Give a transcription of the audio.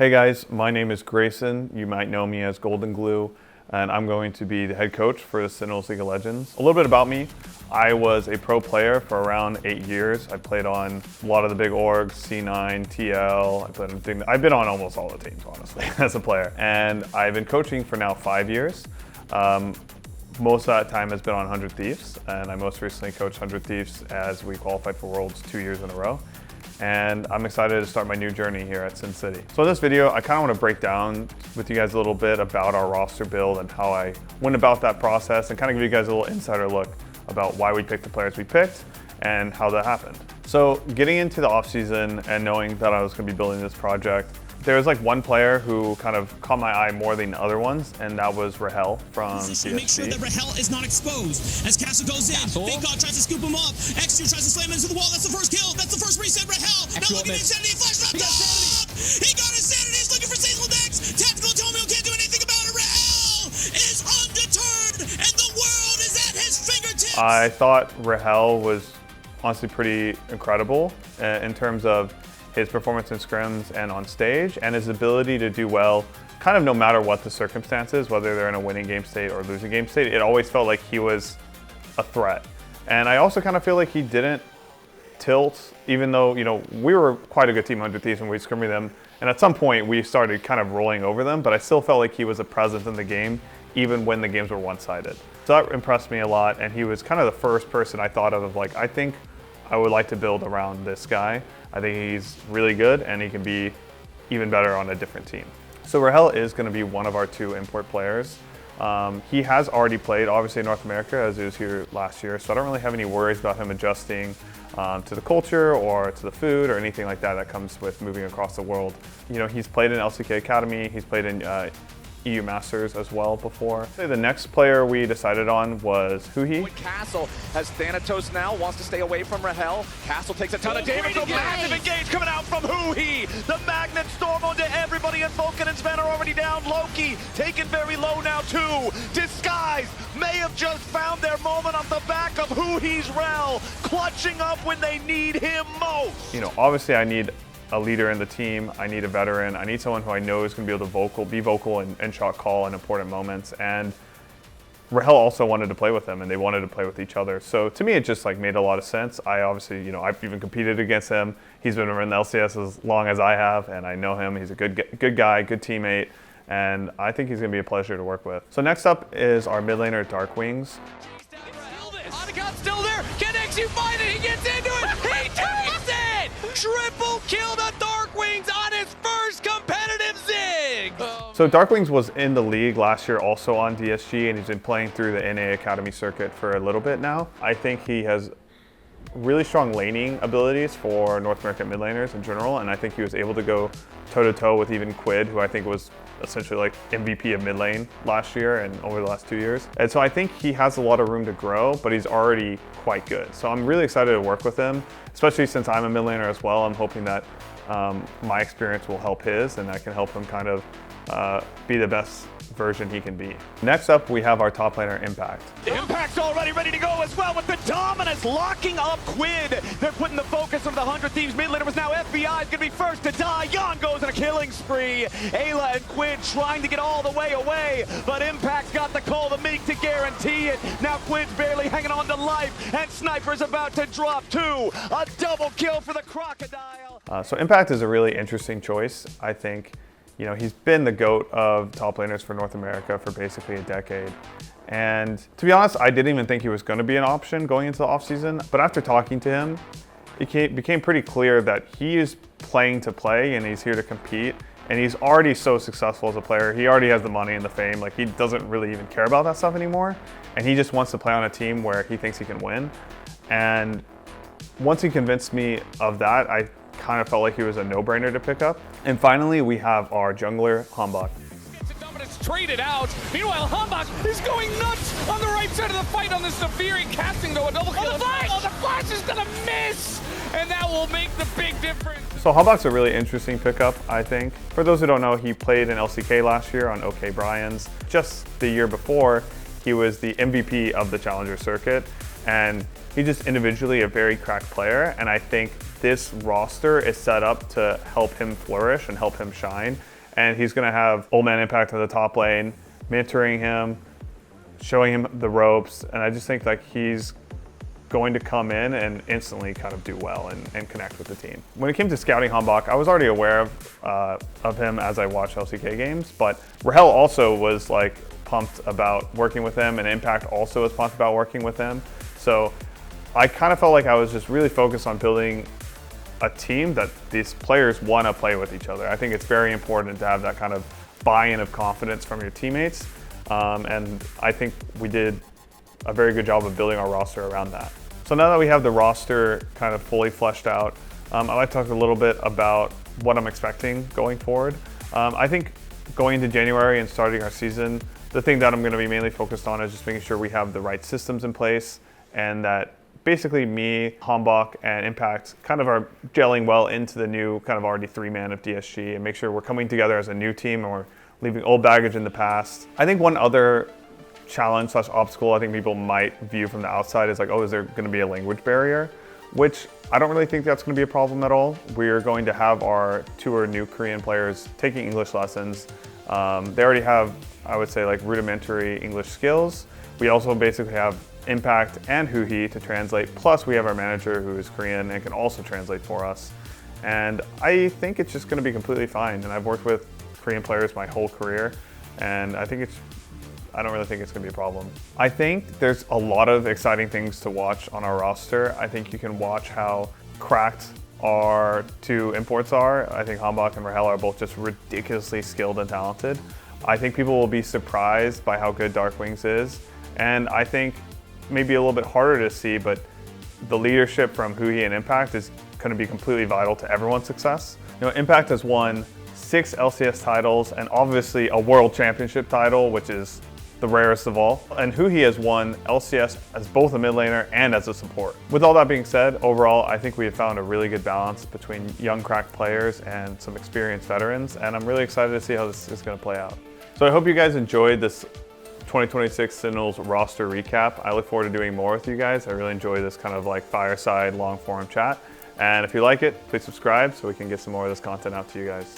Hey guys, my name is Grayson. You might know me as Golden Glue, and I'm going to be the head coach for the Sentinels League of Legends. A little bit about me. I was a pro player for around 8 years. I played on a lot of the big orgs, C9, TL. I've been on almost all the teams, honestly, as a player. And I've been coaching for now 5 years. Most of that time has been on 100 Thieves, and I most recently coached 100 Thieves as we qualified for Worlds 2 years in a row. And I'm excited to start my new journey here at Sin City. So in this video, I kind of want to break down with you guys a little bit about our roster build and how I went about that process and kind of give you guys a little insider look about why we picked the players we picked and how that happened. So getting into the offseason and knowing that I was going to be building this project, there was like one player who kind of caught my eye more than other ones, and that was Rahel from DSG. Make sure that Rahel is not exposed. As Castle goes in, Fake God tries to scoop him up. Extra tries to slam him into the wall. That's the first kill. That's the first reset. Rahel now looking at Insanity. Flash left up. He got Insanity. He's looking for Seasonal Dex. Tactical Tomio can't do anything about it. Rahel is undeterred, and the world is at his fingertips. I thought Rahel was honestly pretty incredible in terms of his performance in scrims and on stage, and his ability to do well kind of no matter what the circumstances, whether they're in a winning game state or losing game state. It always felt like he was a threat. And I also kind of feel like he didn't tilt, even though, you know, we were quite a good team, 100 Thieves, and we scrimmed them. And at some point we started kind of rolling over them, but I still felt like he was a presence in the game, even when the games were one-sided. So that impressed me a lot, and he was kind of the first person I thought of like, I think I would like to build around this guy. I think he's really good, and he can be even better on a different team. So Rahel is going to be one of our 2 import players. He has already played, obviously, in North America, as he was here last year, so I don't really have any worries about him adjusting to the culture or to the food or anything like that that comes with moving across the world. You know, he's played in LCK Academy, he's played in EU Masters as well before. The next player we decided on was Huhi. Castle has Thanatos now, wants to stay away from Rahel. Castle takes a ton of damage, so massive engage coming out from Huhi. The Magnet Storm onto everybody, and Vulcan and Sven are already down. Loki taken very low now too. Disguise may have just found their moment off the back of Huhi's Rel, clutching up when they need him most. You know, obviously I need a leader in the team. I need a veteran. I need someone who I know is going to be able to be vocal and shot call in important moments. And Rahel also wanted to play with them, and they wanted to play with each other. So to me, it just like made a lot of sense. I obviously, you know, I've even competed against him. He's been in the LCS as long as I have, and I know him. He's a good guy, good teammate, and I think he's going to be a pleasure to work with. So next up is our mid laner, Dark Wings. Still there. Can XU find it? He gets into it. He takes it. Triple kill to Dark Wings on his first competitive Zig. So Dark Wings was in the league last year also on DSG, and he's been playing through the NA Academy circuit for a little bit now. I think he has really strong laning abilities for North American mid laners in general, and I think he was able to go toe-to-toe with even Quid, who I think was essentially like MVP of mid lane last year and over the last 2 years. And so I think he has a lot of room to grow, but he's already quite good. So I'm really excited to work with him, especially since I'm a mid laner as well. I'm hoping that my experience will help his, and I can help him kind of be the best version he can be. Next up, we have our top laner, Impact. Impact's already ready to go as well with the dominance locking up Quid. They're putting the focus of the 100 Thieves mid laner was now FBI is going to be first to die. Yon goes on a killing spree. Ayla and Quid trying to get all the way away, but Impact's got the call to make to guarantee it. Now Quid's barely hanging on to life, and Sniper's about to drop too. A double kill for the Crocodile. So Impact is a really interesting choice, I think. You know, he's been the GOAT of top laners for North America for basically a decade. And to be honest, I didn't even think he was going to be an option going into the offseason. But after talking to him, it became pretty clear that he is playing to play, and he's here to compete. And he's already so successful as a player. He already has the money and the fame. Like, he doesn't really even care about that stuff anymore. And he just wants to play on a team where he thinks he can win. And once he convinced me of that, I kind of felt like he was a no-brainer to pick up. And finally, we have our jungler, Hambach. It's traded out. Meanwhile, Hambach is going nuts on the right side of the fight on the Severi, casting though a double kill. Oh, the flash is gonna miss, and that will make the big difference. So Hambach's a really interesting pickup, I think. For those who don't know, he played in LCK last year on OK Brian's. Just the year before, he was the MVP of the Challenger circuit, and he's just individually a very cracked player, and I think this roster is set up to help him flourish and help him shine. And he's going to have Old Man Impact in the top lane, mentoring him, showing him the ropes. And I just think like he's going to come in and instantly kind of do well and connect with the team. When it came to scouting Hambach, I was already aware of him as I watched LCK games, but Rahel also was like pumped about working with him, and Impact also was pumped about working with him. So I kind of felt like I was just really focused on building a team that these players want to play with each other. I think it's very important to have that kind of buy-in of confidence from your teammates, and I think we did a very good job of building our roster around that. So now that we have the roster kind of fully fleshed out, I'd like to talk a little bit about what I'm expecting going forward. I think going into January and starting our season, the thing that I'm going to be mainly focused on is just making sure we have the right systems in place, and that basically me, Hambach, and Impact kind of are gelling well into the new kind of already 3-man of DSG, and make sure we're coming together as a new team and we're leaving old baggage in the past. I think one other challenge / obstacle I think people might view from the outside is like, oh, is there going to be a language barrier? Which I don't really think that's going to be a problem at all. We're going to have our 2 new Korean players taking English lessons. They already have, I would say, like rudimentary English skills. We also basically have Impact and Huhi to translate, plus we have our manager who is Korean and can also translate for us. And I think it's just going to be completely fine. And I've worked with Korean players my whole career, and I don't really think it's going to be a problem. I think there's a lot of exciting things to watch on our roster. I think you can watch how cracked our 2 imports are. I think Hambach and Rahel are both just ridiculously skilled and talented. I think people will be surprised by how good Dark Wings is. And I think maybe a little bit harder to see, but the leadership from Huhi and Impact is going to be completely vital to everyone's success. You know, Impact has won 6 LCS titles and obviously a World Championship title, which is the rarest of all. And Huhi has won LCS as both a mid laner and as a support. With all that being said, overall, I think we have found a really good balance between young cracked players and some experienced veterans, and I'm really excited to see how this is going to play out. So I hope you guys enjoyed this 2026 Sentinels roster recap. I look forward to doing more with you guys. I really enjoy this kind of like fireside long form chat. And if you like it, please subscribe so we can get some more of this content out to you guys.